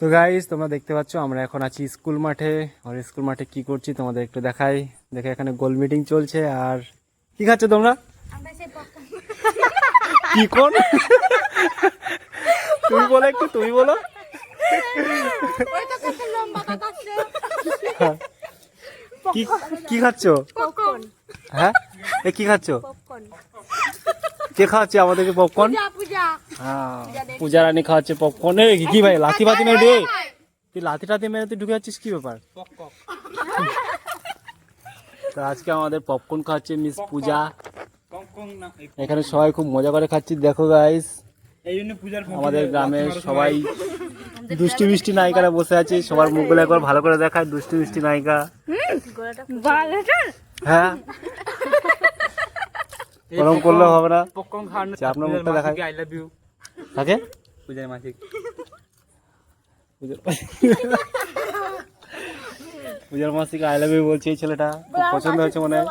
তো গাইস তোমরা দেখতে পাচ্ছ আমরা এখন আছি স্কুল মাঠে। আর স্কুল মাঠে কি করছি তোমাদের একটু দেখাই। দেখে এখানে গোল মিটিং চলছে। আর কি খাচ্ছ তোমরা? কি কোন তুমি বলো একটু, তুমি বলো। কি কি খাচ্ছ? হ্যাঁ কি খাচ্ছ? কে খাওয়াচ্ছে আমাদেরকে পপকর্ন? হ্যাঁ পূজা রানী খাওয়াচ্ছে পপকর্ন। কি ভাই লাথি ফাতি মেরে দে, তুই লাথি টাথি মেরে তুই ঢুকে যাচ্ছিস কি ব্যাপার? তো আজকে আমাদের পপকর্ন খাওয়াচ্ছে মিস পূজা। এখানে সবাই খুব মজা করে খাচ্ছি। দেখো গাইস আমাদের গ্রামের সবাই দুষ্টি মিষ্টি নায়িকারা বসে আছে। সবার মুখগুলো একবার ভালো করে দেখায়। দুষ্টি মিষ্টি নায়িকা। হ্যাঁ গরম করলেও হবে না। আপনার মুখটা দেখায়। আই লাভ ইউ থাকে পূজার মাসিক। পূজার মাসিক আই লাভ ইউ বলছে এই ছেলেটা। খুব পছন্দ হয়েছে মনে হয়।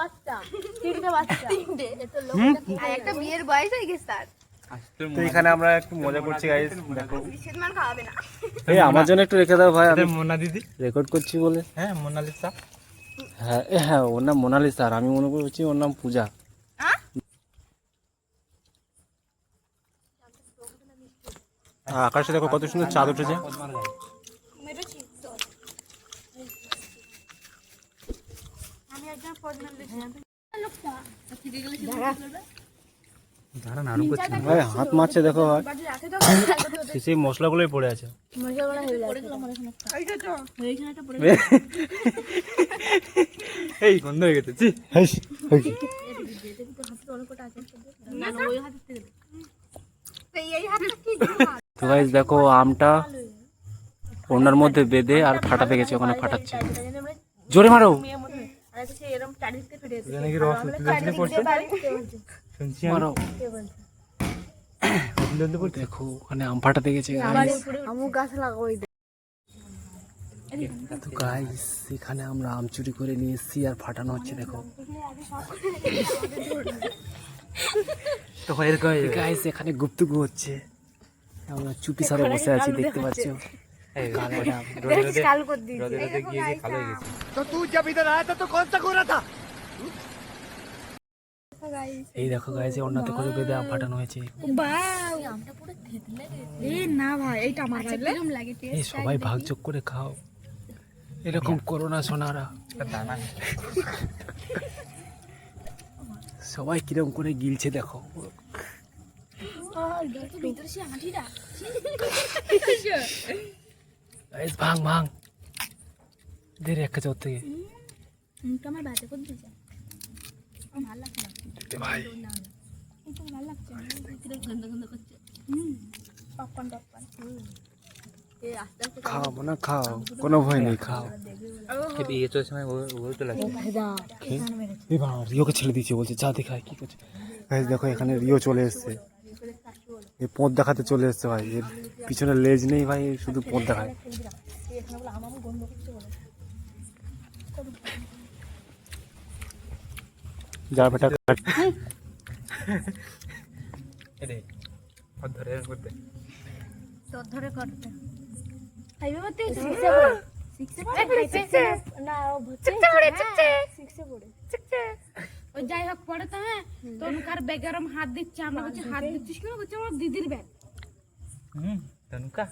তো এখানে আমরা একটু মজা করছি গাইস। দেখো এই আমার জন্য একটু রেখে দাও ভাই। আমি মোনা দিদি রেকর্ড করছি বলে। হ্যাঁ মোনালিসা। হ্যাঁ হ্যাঁ ওর নাম মোনালিসা আর আমি মনে করছি ওর নাম পূজা। আকাশে দেখো কত সুন্দর চাঁদ উঠেছে। হাত মারছে দেখো সেই মশলাগুলোই পড়ে আছে। এই গন্ধ হয়ে গেছে। তো গাইস দেখো আমটা ওনার মধ্যে বেঁধে আর ফাটাতে গেছে, ওখানে ফাটাচ্ছে। জোরে মারো। দেখো ওখানে আম ফাটাতে গেছে। গাইস এখানে আমরা আম চুরি করে নিয়ে এসেছি আর ফাটানো হচ্ছে। দেখো তো গাইস এখানে গুপ্তগু হচ্ছে। আমরা চুপি সারে বসে আছি দেখতে পাচ্ছ। এই দেখো গাইস অন্যতে করে বেঁধে আম ফাটানো হয়েছে। এই সবাই ভাগযোগ করে খাও, এরকম করো না সোনারা। সবাই কিরকম করে গিলছে দেখো। ভাঙ ভাঙ দেরি একটা চোর থেকে ভাই খাও না খাও, কোনো ভয় নেই, খাও। রিওকে ছেড়ে দিচ্ছে বলছে যা দেখায় কি করছে। দেখো এখানে রিও চলে এসছে। এই পোঁত দেখাতে চলে এসছে ভাই। এর পিছনে লেজ নেই ভাই, শুধু পোঁত দেখায়। যা বেটা যাই হোক পড়ে তো। হ্যাঁ তনুকার ব্যাগেরম হাত দিচ্ছে। আমরা বলছি হাত দিচ্ছিস কেন? বলছে আমার দিদির ব্যাগ। তনুকা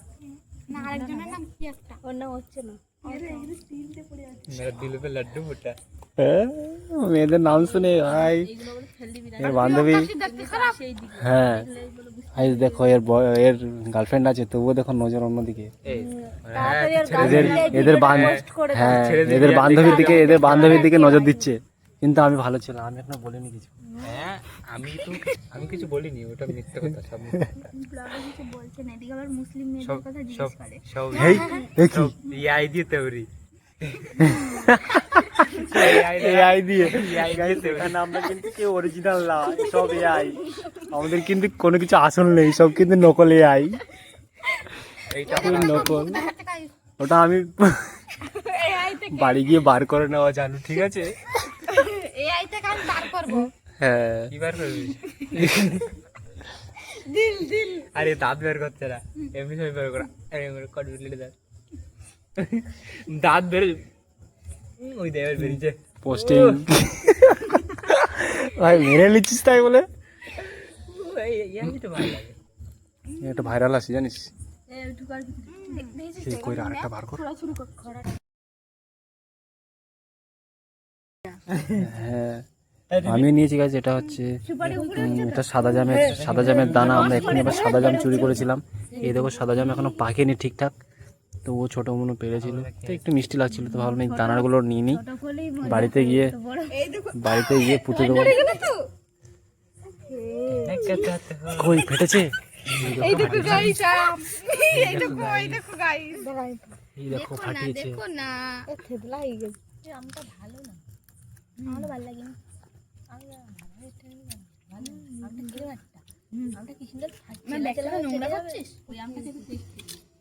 না আরেকজনের নাম কি একটা, ওর নাম হচ্ছে না। মেয়েদের নাম শুনে ভাই বান্ধবী। হ্যাঁ দেখো এর গার্লফ্রেন্ড আছে তবুও দেখো নজর অন্যদিকে। এদের বান্ধবীর দিকে নজর দিচ্ছে। কিন্তু আমি ভালো ছিলাম, আমি এখনো বলিনি কিছু। হ্যাঁ আমি কিছু বলিনি, ওটা মিথ্যা কথা। সব কিছু বলছে না, এদিকে আবার মুসলিম মেয়েদের কথা জিজ্ঞেস করে। সব এই দিয়ে তৈরি এআই দিয়ে। এখানে আমরা কিন্তু কেউ অরিজিনাল না, সব এআই। আমাদের কিন্তু কোনো কিছু আসল নেই, সব কিন্তু নকল এআই। নকল ওটা আমি বাড়ি গিয়ে বার করে নেওয়া জানো, ঠিক আছে? এআই থেকে আমি বার করব। হ্যাঁ কি বার করবি? দিল আরে দাঁত বের করছে না, এমনি সবাই বের করা। দাঁত বের ওই দেবে বেরিয়েছে পোস্টিং ভাই মেরে নিচ্ছিস তাই বলে তো ভালো লাগে এটা ভাইরাল আছে জানিস এই কইরা আরেকটা বার কর হ্যাঁ আমি নিয়েছি গাছ এটা হচ্ছে এটা সাদা জামের দানা আমরা এক্ষুনি আবার সাদা জাম চুরি করেছিলাম এই দেখো সাদা জাম এখনো পাকেনি ঠিকঠাক তো ও ছোটো মনে পেরেছিল তো একটু মিষ্টি লাগছিল তো ভাবলাম এই দানাগুলো নিয়ে নিই বাড়িতে গিয়ে পুঁতে দেবো কই ফেটেছে এই দেখো গাইস এই দেখো গাইস এই দেখো ফাটিয়েছে দেখো না থেতলা হয়ে গেছে আমটা ভালো না আমারও ভালো লাগে না আমটা কি সুন্দর নোংরা করছিস ওই আমটা দেখি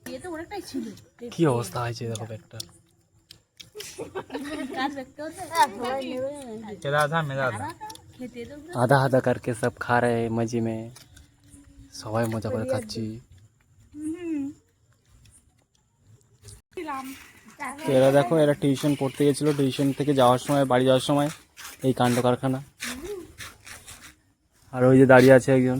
এ তো অনেকটাই ছিল কি অবস্থা হয়েছে দেখো ব্যাগটা কাজ দেখতে হচ্ছে चला था मेरा था খেতে তো আধা আধা करके सब खा रहे हैं मजे में সবাই মজা করে খাচ্ছি তো এরা দেখো এরা টিউশন পড়তে গেছিলো টিউশন থেকে যাওয়ার সময় বাড়ি যাওয়ার সময় এই কাণ্ড কারখানা আর ওই যে দাঁড়িয়ে আছে একজন